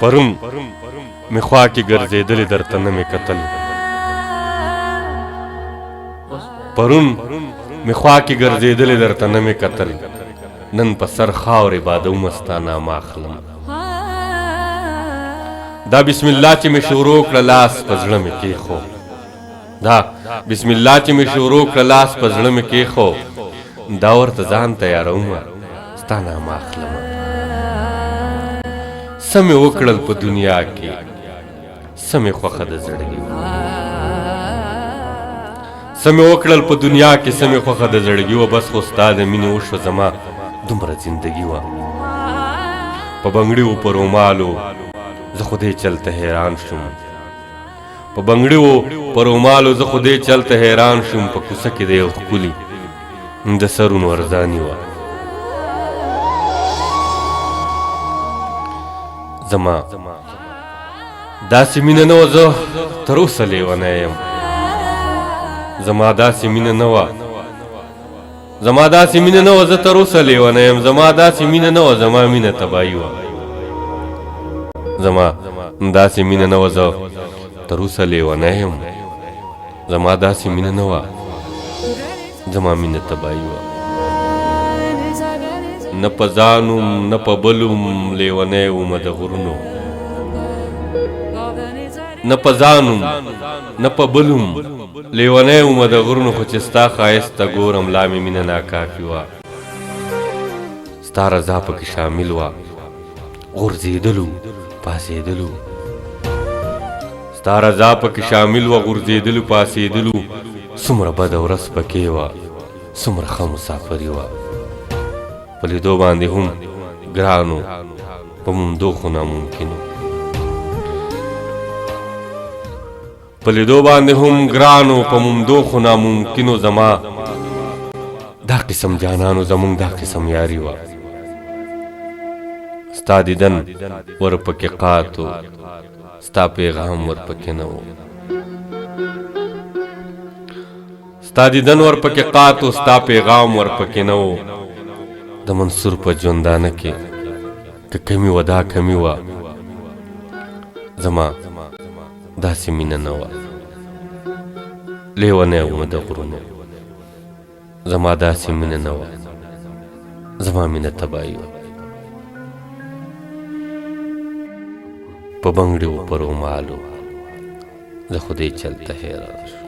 پرون می خوا کې ګرځېدلې درته نه مې کتل پرون می خوا کې ګرځېدلې درته نه مې کتل نن په سر خاورې بادومه ستا نامه اخلم دا بسم الله چې مې شروع کړه لاس په زړه مې کېښو دا بسم الله چې مې شروع کړه لاس په زړه مې کېښو دا ورته ځان تیارومه ستا نامه اخلم څه مې وکړل په دنیا کې څه مې خوښه د زړګي څه مې وکړل په دنیا کې څه مې خوښه د زړګي وه بس خو ستا د مینې وشوه زما دومره زندګي وه په بنګړي و په رومالو زه خو دې چلته حیران شوم په بنګړي و په رومالو زه خو دې چلته حیران شوم په کوڅه کې د یو ښکلي د سرونو ارزاني وه زما داسې مینه نه وه زه تر اوسه لیونی یم زما داسې مینه نه وه زما داسې مینه نه وه زه تر اوسه لیونی یم زما داسې مینه نه وه زما مینه تباهي وه زما داسې مینه نه وه زه تر اوسه لیونی یم زما داسې مینه نه وه زما مینه تباهي وه نه په ځانوم نه په بلوم لیونی ومه د غرونو نه په ځانوم نه په بلوم لیونی ومه د غرونو خو چې ستا ښایست ته ګورم لا مې مینه ناکافي وه ستا رضا پکې شامل وه غورځېدلو پاسېدلو ستا رضا پکې شامل وه غورځېدلو پاسېدلو څومره بده ورځ پکې وه څومره ښه مسافري وه په لیدو باندې هم ګرانو په موندو خو ناممکنو په لیدو باندې هم ګرانو په موندو خو ناممکنو زما دا قسم جانانو زمونږ دا قسم یاري وه ستا دیدن ورپکې قاتو ستا پیغام ورپکې نه و ستا دیدن ورپکې قاتو ستا پیغام ورپکې نه و د منصور په ژوندانه کې که کمی وه دا کمی وه زما داسې مینه نه وه لیونی ومه د غرونو زما داسې مینه نه وه زما مینه تباهي وه په بنګړي و په رومالو زه خو دې چلته حیران شوم